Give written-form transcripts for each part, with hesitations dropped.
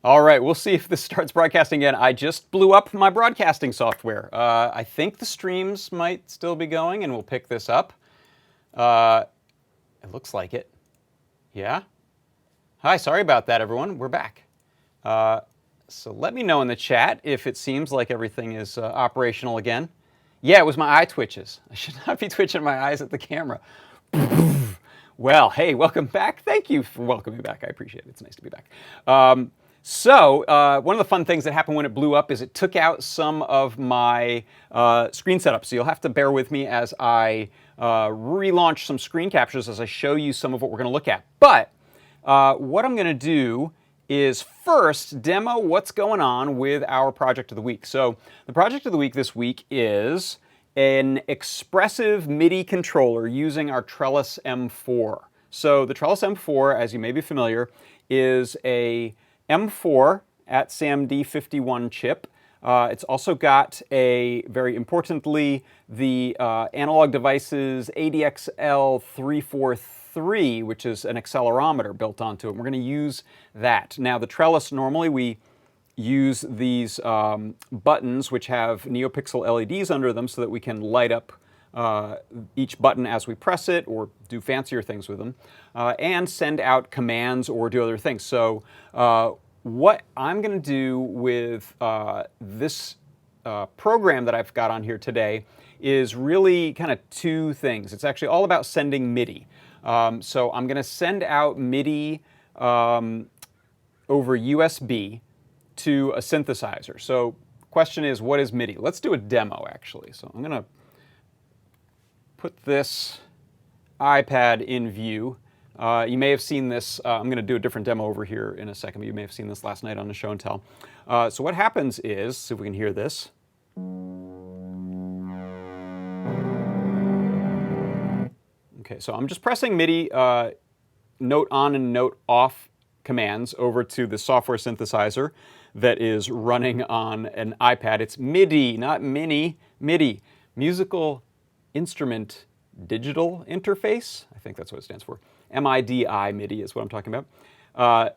All right, we'll see if this starts broadcasting again. I just blew up my broadcasting software. I think the streams might still be going, and we'll pick this up. It looks like it. Yeah? Hi, sorry about that, everyone. We're back. So let me know in the chat if it seems like everything is operational again. Yeah, it was my eye twitches. I should not be twitching my eyes at the camera. Well, hey, welcome back. Thank you for welcoming me back. I appreciate it. It's nice to be back. So one of the fun things that happened when it blew up is it took out some of my screen setup. So you'll have to bear with me as I relaunch some screen captures as I show you some of what we're going to look at. But what I'm going to do is first demo what's going on with our project of the week. So the project of the week this week is an expressive MIDI controller using our Trellis M4. So the Trellis M4, as you may be familiar, is a M4 at SAMD51 chip. It's also got very importantly, the Analog Devices ADXL343, which is an accelerometer built onto it. We're going to use that. Now the Trellis, normally we use these buttons which have NeoPixel LEDs under them so that we can light up each button as we press it or do fancier things with them and send out commands or do other things. So what I'm going to do with this program that I've got on here today is really kind of two things. It's actually all about sending MIDI. So I'm going to send out MIDI over USB to a synthesizer. So question is, what is MIDI? Let's do a demo actually. So I'm going to put this iPad in view. You may have seen this. I'm going to do a different demo over here in a second, but you may have seen this last night on the show and tell. So what happens is, see if we can hear this. Okay, so I'm just pressing MIDI note on and note off commands over to the software synthesizer that is running on an iPad. It's MIDI, not Mini, MIDI, Musical Instrument Digital Interface. I think that's what it stands for. MIDI, MIDI is what I'm talking about.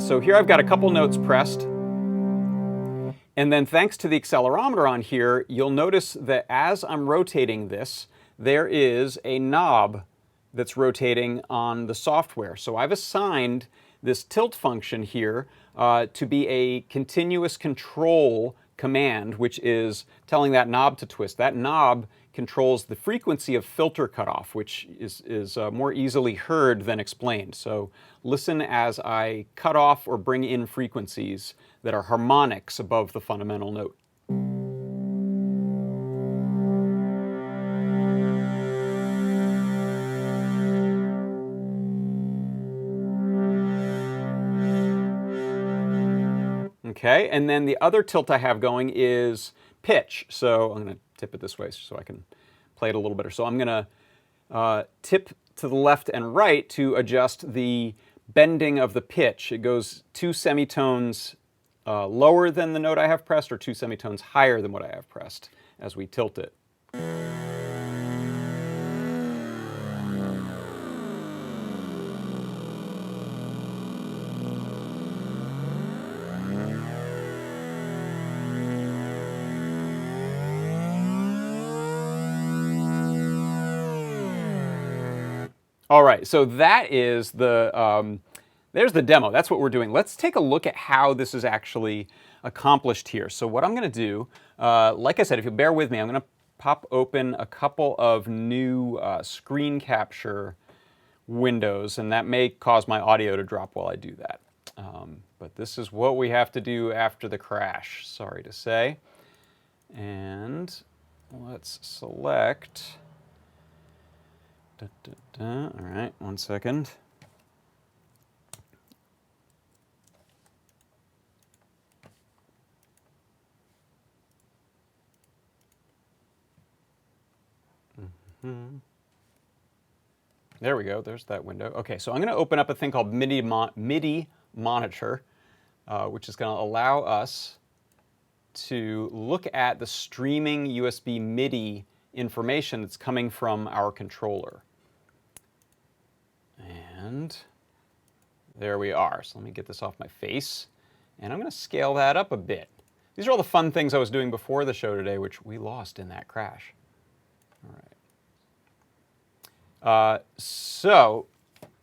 So here I've got a couple notes pressed. And then thanks to the accelerometer on here, you'll notice that as I'm rotating this, there is a knob that's rotating on the software. So I've assigned this tilt function here to be a continuous control command, which is telling that knob to twist. That knob controls the frequency of filter cutoff, which is more easily heard than explained. So listen as I cut off or bring in frequencies that are harmonics above the fundamental note. Okay, and then the other tilt I have going is pitch. So I'm going to tip it this way so I can play it a little better. So I'm going to tip to the left and right to adjust the bending of the pitch. It goes 2 semitones lower than the note I have pressed or 2 semitones higher than what I have pressed as we tilt it. All right, so that is the, there's the demo. That's what we're doing. Let's take a look at how this is actually accomplished here. So what I'm going to do, like I said, if you bear with me, I'm going to pop open a couple of new screen capture windows, and that may cause my audio to drop while I do that. But this is what we have to do after the crash, sorry to say. And let's select... All right, 1 second. There we go, there's that window. Okay, so I'm going to open up a thing called Midi Monitor, which is going to allow us to look at the streaming USB MIDI information that's coming from our controller. And there we are. So let me get this off my face. And I'm going to scale that up a bit. These are all the fun things I was doing before the show today, which we lost in that crash. All right. So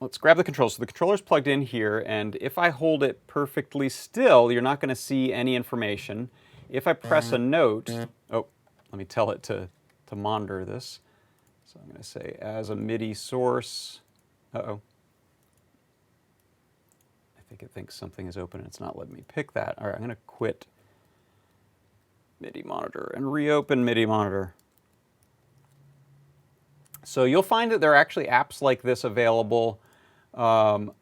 let's grab the controller. So the controller's plugged in here, and if I hold it perfectly still, you're not going to see any information. If I press a note, oh, let me tell it to monitor this. So I'm going to say as a MIDI source. Uh-oh. I think it thinks something is open and it's not letting me pick that. All right, I'm going to quit MIDI Monitor and reopen MIDI Monitor. So you'll find that there are actually apps like this available on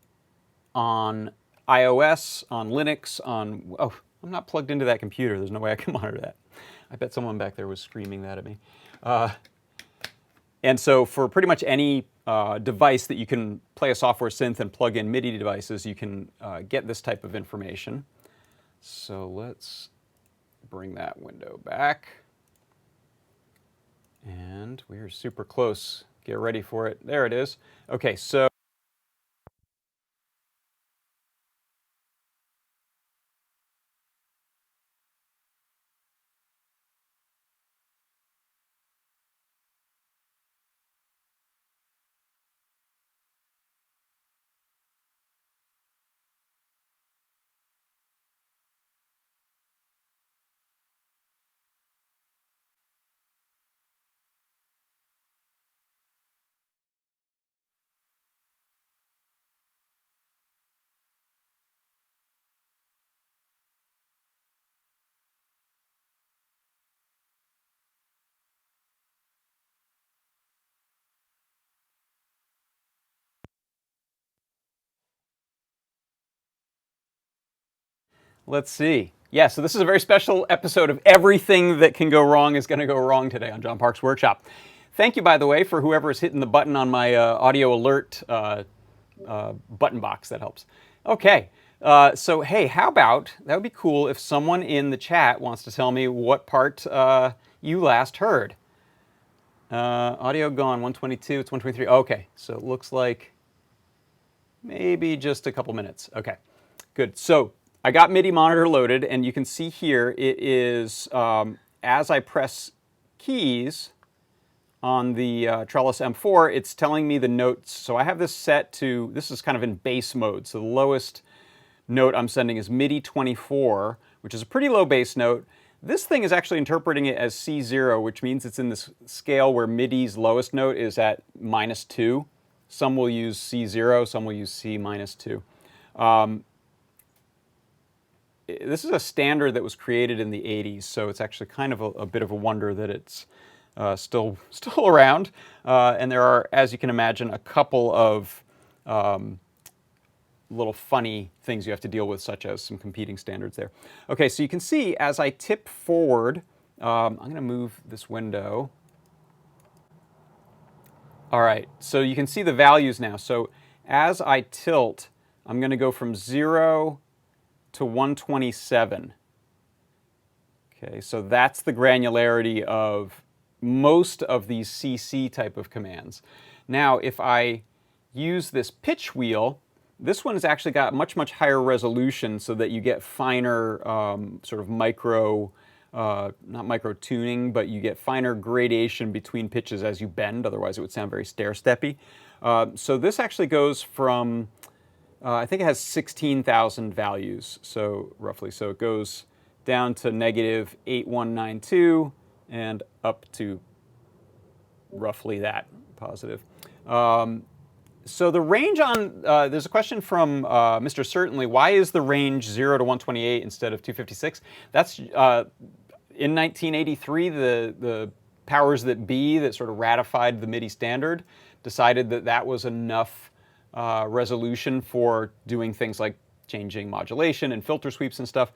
iOS, on Linux, on... Oh, I'm not plugged into that computer. There's no way I can monitor that. I bet someone back there was screaming that at me. And so for pretty much any device that you can play a software synth and plug in MIDI devices, you can get this type of information. So let's bring that window back. And we're super close. Get ready for it. There it is. Okay, so let's see. Yeah, so this is a very special episode of Everything That Can Go Wrong is Going to Go Wrong today on John Park's Workshop. Thank you, by the way, for whoever is hitting the button on my audio alert button box. That helps. Okay, so hey, how about, that would be cool if someone in the chat wants to tell me what part you last heard. Audio gone, 122, it's 123. Okay, so it looks like maybe just a couple minutes. Okay, good. So I got MIDI Monitor loaded, and you can see here it is, as I press keys on the Trellis M4, it's telling me the notes. So I have this set to, this is kind of in bass mode. So the lowest note I'm sending is MIDI 24, which is a pretty low bass note. This thing is actually interpreting it as C0, which means it's in this scale where MIDI's lowest note is at -2. Some will use C0, some will use C -2. This is a standard that was created in the 80s, so it's actually kind of a bit of a wonder that it's still around. And there are, as you can imagine, a couple of little funny things you have to deal with, such as some competing standards there. Okay, so you can see as I tip forward, I'm going to move this window. All right, so you can see the values now. So as I tilt, I'm going to go from 0 to 127. Okay, so that's the granularity of most of these CC type of commands. Now, if I use this pitch wheel, this one has actually got much higher resolution so that you get finer sort of micro, not micro tuning, but you get finer gradation between pitches as you bend, otherwise it would sound very stair-steppy. So this actually goes from, I think it has 16,000 values, so roughly. So it goes down to -8192 and up to roughly that, positive. So the range on, there's a question from Mr. Certainly, why is the range 0 to 128 instead of 256? That's, in 1983, the powers that be that sort of ratified the MIDI standard decided that that was enough resolution for doing things like changing modulation and filter sweeps and stuff.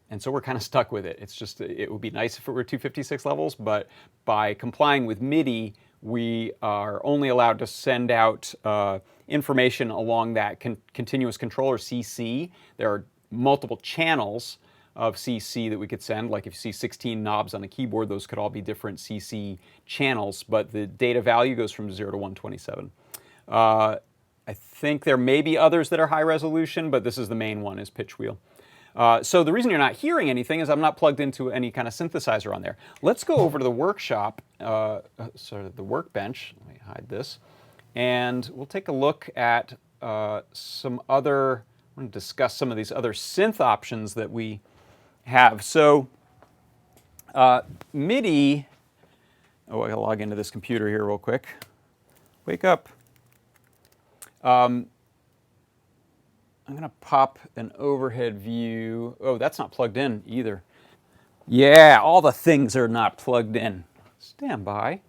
And so we're kind of stuck with it. It's just, it would be nice if it were 256 levels, but by complying with MIDI, we are only allowed to send out information along that continuous controller CC. There are multiple channels of CC that we could send. Like if you see 16 knobs on a keyboard, those could all be different CC channels, but the data value goes from 0 to 127. I think there may be others that are high resolution, but this is the main one, is pitch wheel. So the reason you're not hearing anything is I'm not plugged into any kind of synthesizer on there. Let's go over to the workshop, sort of the workbench. Let me hide this. And we'll take a look at some other, I want to discuss some of these other synth options that we have. So MIDI, I gotta log into this computer here real quick. Wake up. I'm going to pop an overhead view. Oh, that's not plugged in either. Yeah, all the things are not plugged in. Stand by.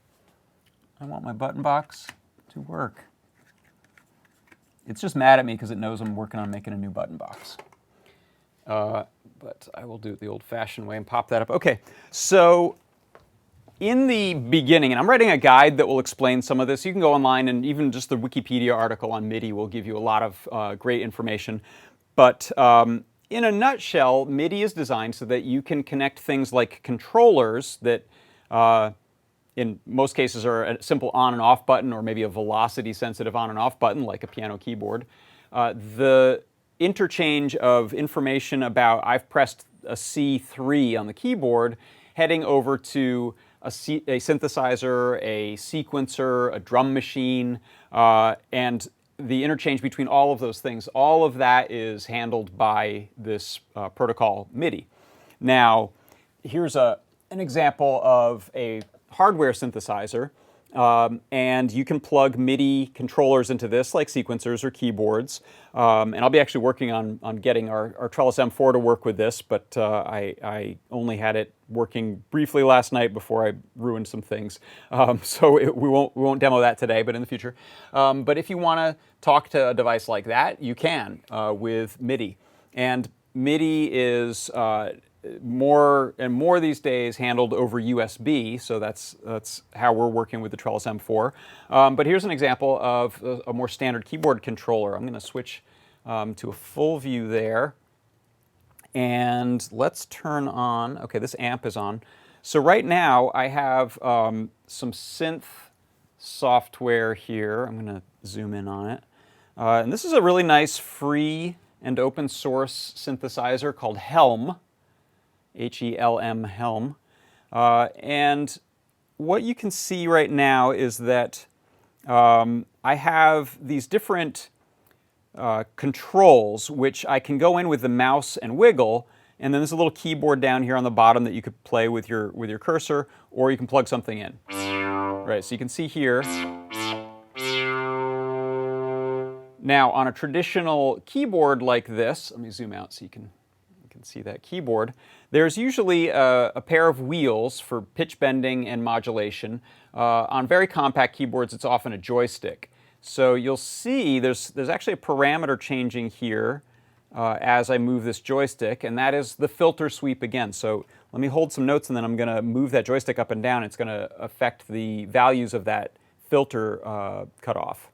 I want my button box to work. It's just mad at me because it knows I'm working on making a new button box. But I will do it the old-fashioned way and pop that up. Okay, so in the beginning, and I'm writing a guide that will explain some of this. You can go online, and even just the Wikipedia article on MIDI will give you a lot of great information. But in a nutshell, MIDI is designed so that you can connect things like controllers that in most cases are a simple on and off button, or maybe a velocity sensitive on and off button like a piano keyboard. The interchange of information about I've pressed a C3 on the keyboard heading over to a synthesizer, a sequencer, a drum machine, and the interchange between all of those things, all of that is handled by this protocol MIDI. Now, here's an example of a hardware synthesizer, and you can plug MIDI controllers into this, like sequencers or keyboards. And I'll be actually working on getting our Trellis M4 to work with this, but I only had it working briefly last night before I ruined some things. So we won't demo that today, but in the future. But if you want to talk to a device like that, you can with MIDI. And MIDI is more and more these days handled over USB, so that's how we're working with the Trellis M4. But here's an example of a more standard keyboard controller. I'm going to switch to a full view there. And let's turn on, okay, this amp is on. So right now I have some synth software here. I'm going to zoom in on it. And this is a really nice free and open source synthesizer called Helm. H-E-L-M, Helm. And what you can see right now is that I have these different controls, which I can go in with the mouse and wiggle, and then there's a little keyboard down here on the bottom that you could play with your cursor, or you can plug something in. Right, so you can see here. Now, on a traditional keyboard like this, let me zoom out so you can see that keyboard. There's usually a pair of wheels for pitch bending and modulation. On very compact keyboards, it's often a joystick. So you'll see there's actually a parameter changing here as I move this joystick, and that is the filter sweep again. So let me hold some notes, and then I'm going to move that joystick up and down. It's going to affect the values of that filter cutoff.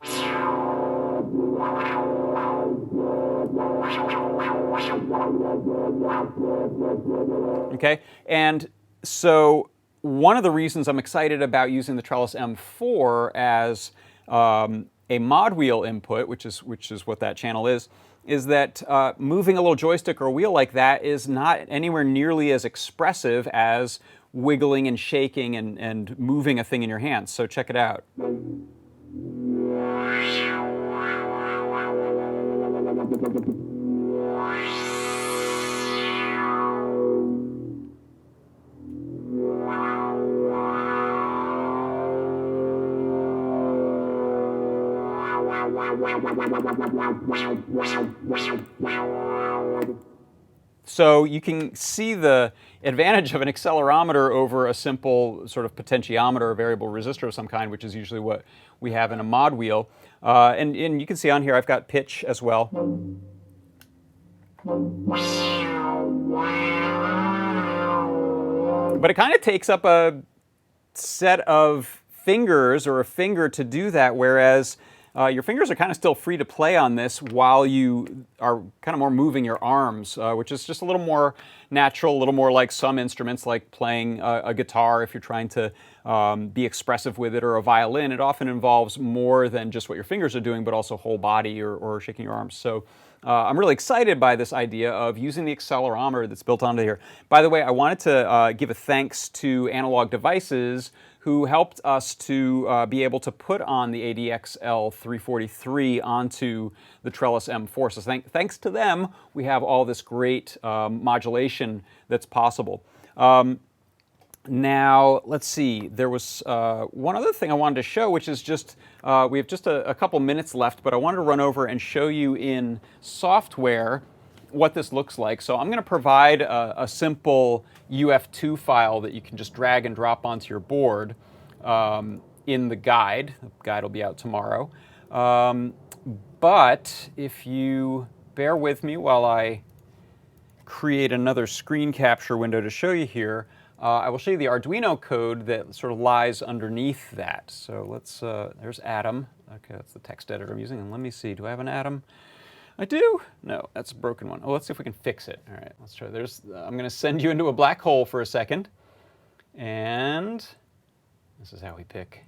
Okay, and so one of the reasons I'm excited about using the Trellis M4 as a mod wheel input, which is what that channel is that moving a little joystick or a wheel like that is not anywhere nearly as expressive as wiggling and shaking and moving a thing in your hands. So check it out. So you can see the advantage of an accelerometer over a simple sort of potentiometer or variable resistor of some kind, which is usually what we have in a mod wheel. And you can see on here I've got pitch as well. But it kind of takes up a set of fingers or a finger to do that, whereas your fingers are kind of still free to play on this while you are kind of more moving your arms, which is just a little more natural, a little more like some instruments, like playing a guitar if you're trying to be expressive with it, or a violin. It often involves more than just what your fingers are doing, but also whole body or shaking your arms. So I'm really excited by this idea of using the accelerometer that's built onto here. By the way, I wanted to give a thanks to Analog Devices, who helped us to be able to put on the ADXL343 onto the Trellis M4. So thanks to them, we have all this great modulation that's possible. Now, let's see, there was one other thing I wanted to show, which is just, we have just a couple minutes left, but I wanted to run over and show you in software what this looks like. So I'm going to provide a simple UF2 file that you can just drag and drop onto your board in the guide. The guide will be out tomorrow. But if you bear with me while I create another screen capture window to show you here, I will show you the Arduino code that sort of lies underneath that. So let's, there's Atom. Okay, that's the text editor I'm using. And let me see, do I have an Atom? I do? No, that's a broken one. Oh, let's see if we can fix it. All right, let's try. I'm going to send you into a black hole for a second. And this is how we pick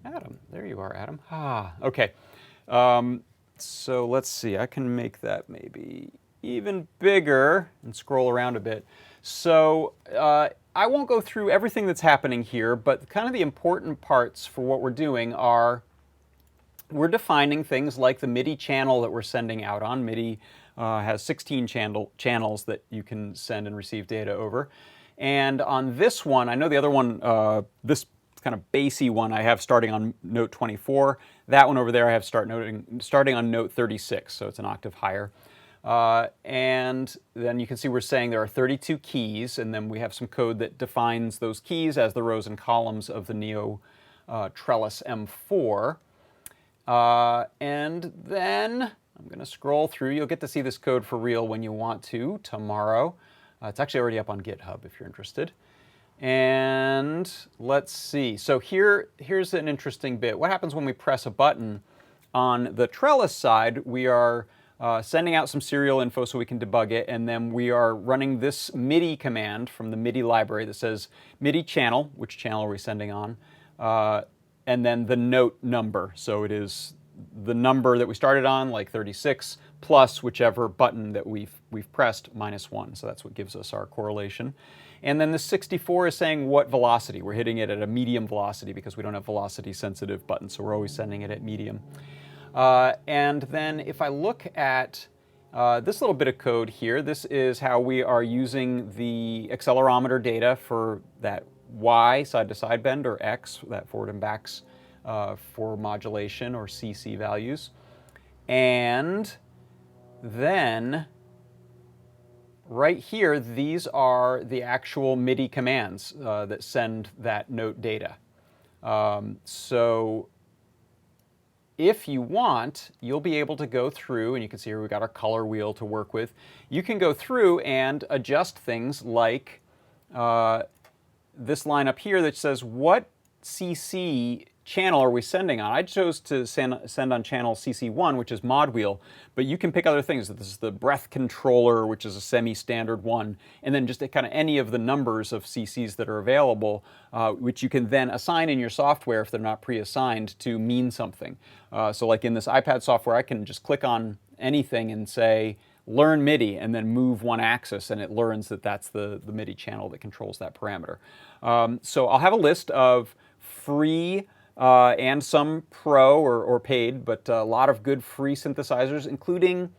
Atom. There you are, Atom. Ah, okay. So let's see. I can make that maybe even bigger and scroll around a bit. So I won't go through everything that's happening here, but kind of the important parts for what we're doing are we're defining things like the MIDI channel that we're sending out on. MIDI has 16 channels that you can send and receive data over. And on this one, I know the other one, this kind of bassy one I have starting on note 24. That one over there I have starting on note 36, so it's an octave higher. And then you can see we're saying there are 32 keys, and then we have some code that defines those keys as the rows and columns of the Neo Trellis M4. And then I'm going to scroll through. You'll get to see this code for real when you want to tomorrow. It's actually already up on GitHub if you're interested. And let's see. So here's an interesting bit. What happens when we press a button? On the Trellis side, we are sending out some serial info so we can debug it, and then we are running this MIDI command from the MIDI library that says MIDI channel, which channel are we sending on, and then the note number. So it is the number that we started on, like 36, plus whichever button that we've pressed, -1. So that's what gives us our correlation. And then the 64 is saying what velocity. We're hitting it at a medium velocity because we don't have velocity-sensitive buttons, so we're always sending it at medium. And then if I look at this little bit of code here, this is how we are using the accelerometer data for that Y, side-to-side bend, or X, that forward and backs for modulation, or CC values. And then right here, these are the actual MIDI commands that send that note data. So if you want, you'll be able to go through, and you can see here we've got our color wheel to work with. You can go through and adjust things like this line up here that says, what CC channel are we sending on? I chose to send on channel CC1, which is mod wheel, but you can pick other things. This is the breath controller, which is a semi-standard one, and then just kind of any of the numbers of CCs that are available, which you can then assign in your software if they're not pre-assigned to mean something. So like in this iPad software, I can just click on anything and say, learn MIDI, and then move one axis, and it learns that that's the MIDI channel that controls that parameter. So I'll have a list of free and some pro or paid, but a lot of good free synthesizers, including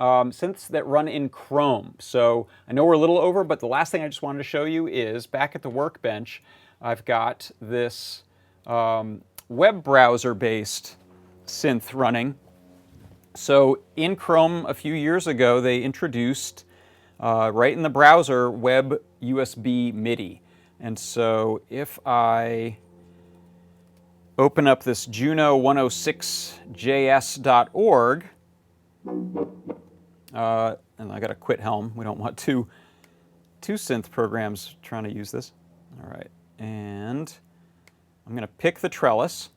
synths that run in Chrome. So I know we're a little over, but the last thing I just wanted to show you is back at the workbench, I've got this web browser-based synth running. So in Chrome a few years ago, they introduced, right in the browser, web USB MIDI. And so if I open up this juno106js.org, and I got to quit Helm. We don't want two synth programs trying to use this. All right, and I'm going to pick the Trellis,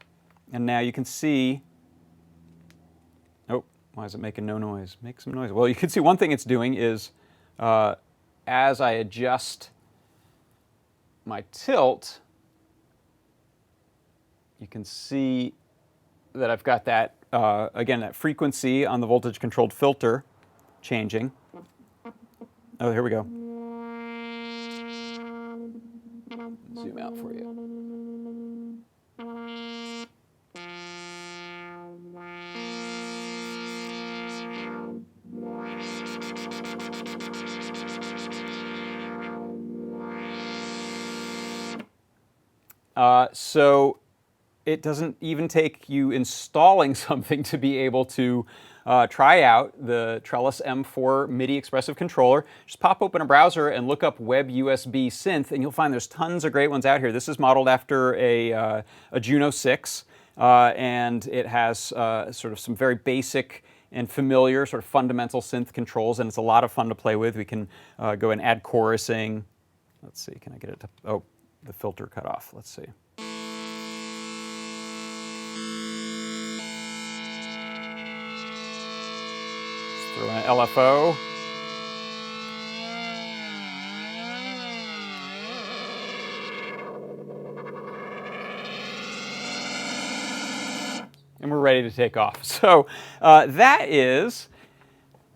and now you can see Why is it making no noise? Make some noise. Well, you can see one thing it's doing is as I adjust my tilt, you can see that I've got that, again, that frequency on the voltage-controlled filter changing. Oh, here we go. Zoom out for you. So it doesn't even take you installing something to be able to try out the Trellis M4 MIDI expressive controller. Just pop open a browser and look up Web USB Synth, and you'll find there's tons of great ones out here. This is modeled after a Juno 6, and it has sort of some very basic and familiar, sort of fundamental synth controls, and it's a lot of fun to play with. We can go and add chorusing. Let's see, can I get it to, oh, the filter cut off. Let's see. Let's throw in an LFO. And we're ready to take off. So that is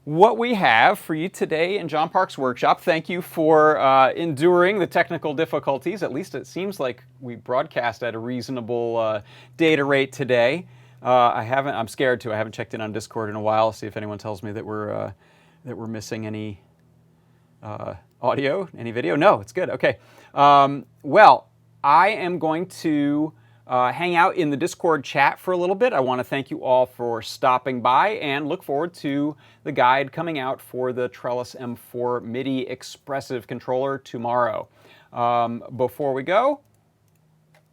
what we have for you today in John Park's workshop. Thank you for enduring the technical difficulties. At least it seems like we broadcast at a reasonable data rate today. I'm scared to. I haven't checked in on Discord in a while. See if anyone tells me that we're missing any audio, any video. No, it's good. Okay. Well, I am going to hang out in the Discord chat for a little bit. I want to thank you all for stopping by and look forward to the guide coming out for the Trellis M4 MIDI expressive controller tomorrow. Before we go,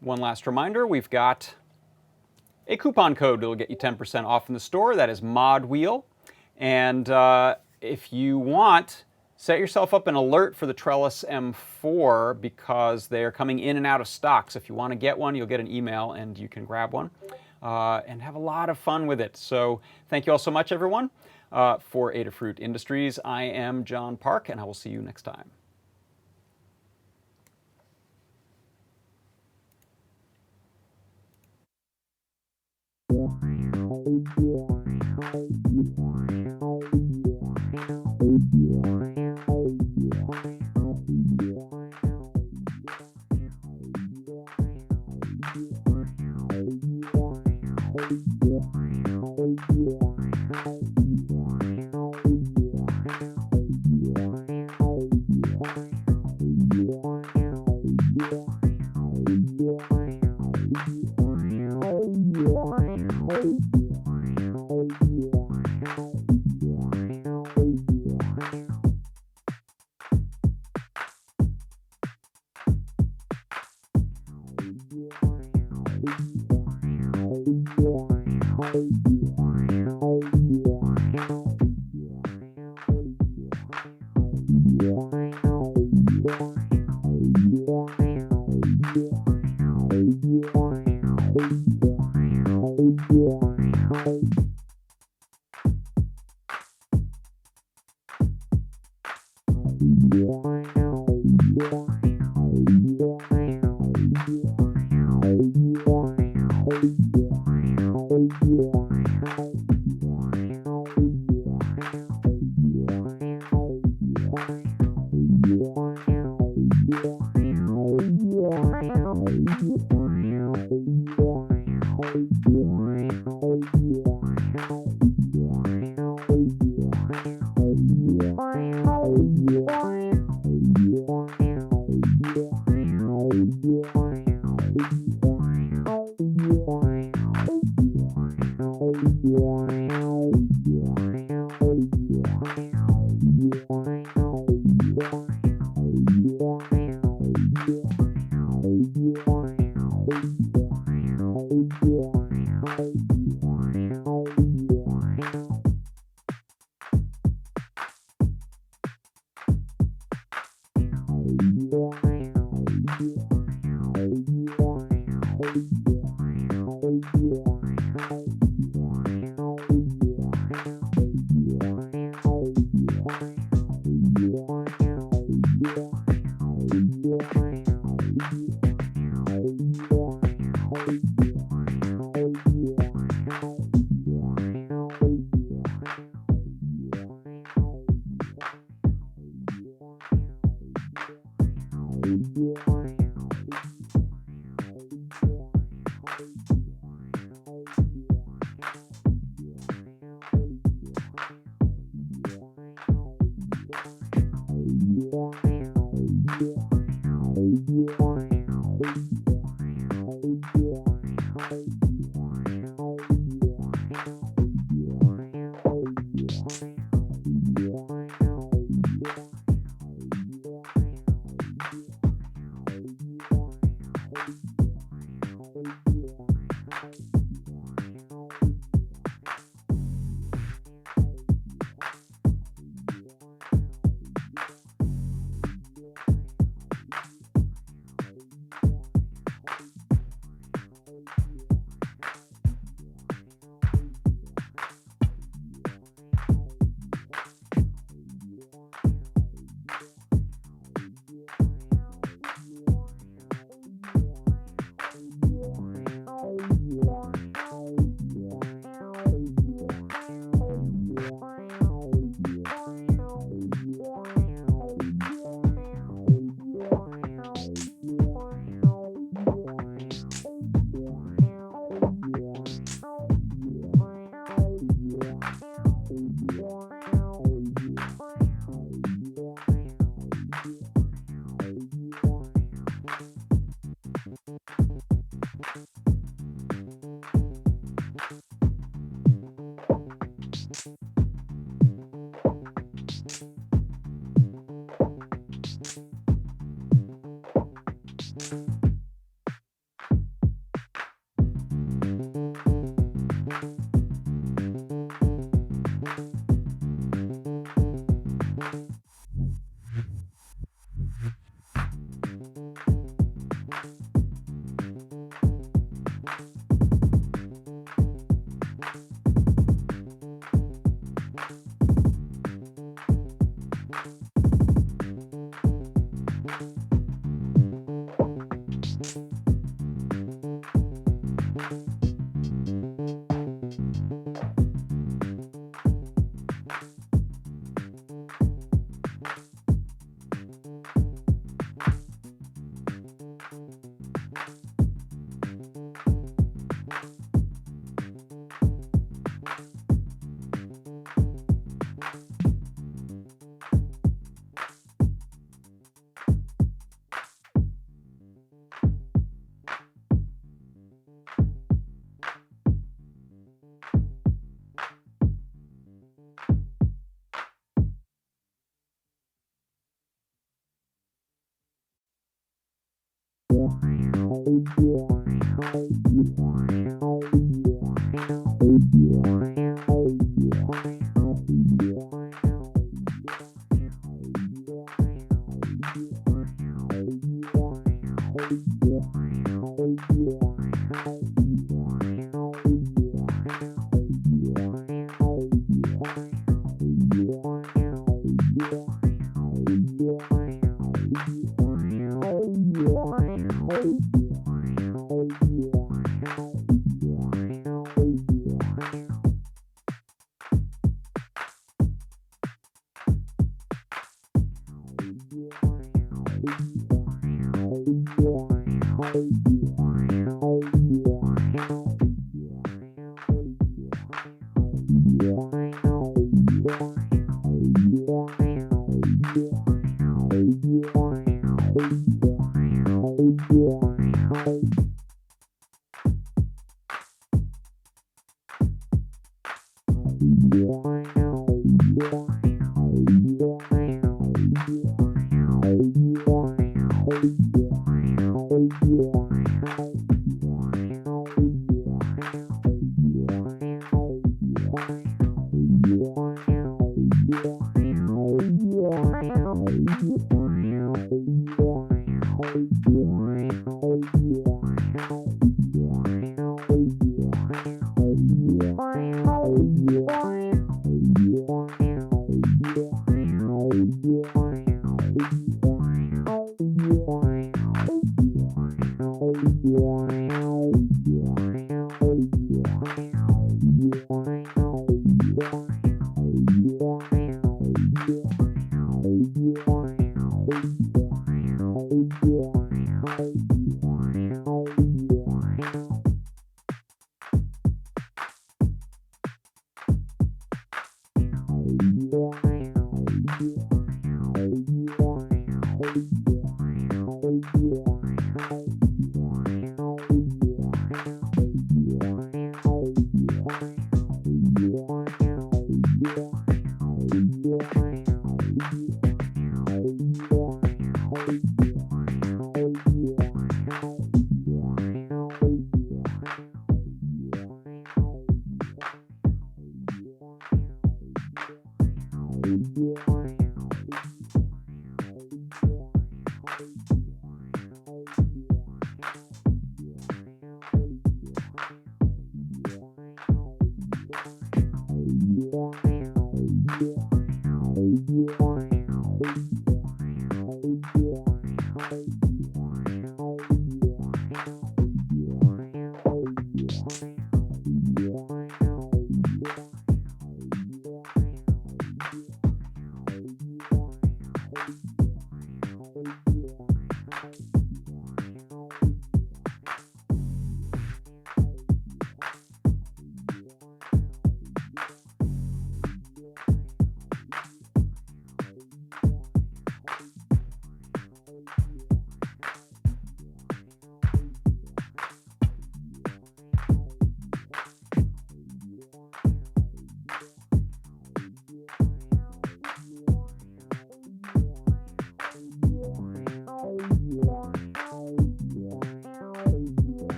one last reminder, we've got a coupon code that will get you 10% off in the store. That is ModWheel. And if you want, set yourself up an alert for the Trellis M4 because they are coming in and out of stock. So if you want to get one, you'll get an email and you can grab one and have a lot of fun with it. So thank you all so much, everyone. For Adafruit Industries, I am John Park, and I will see you next time.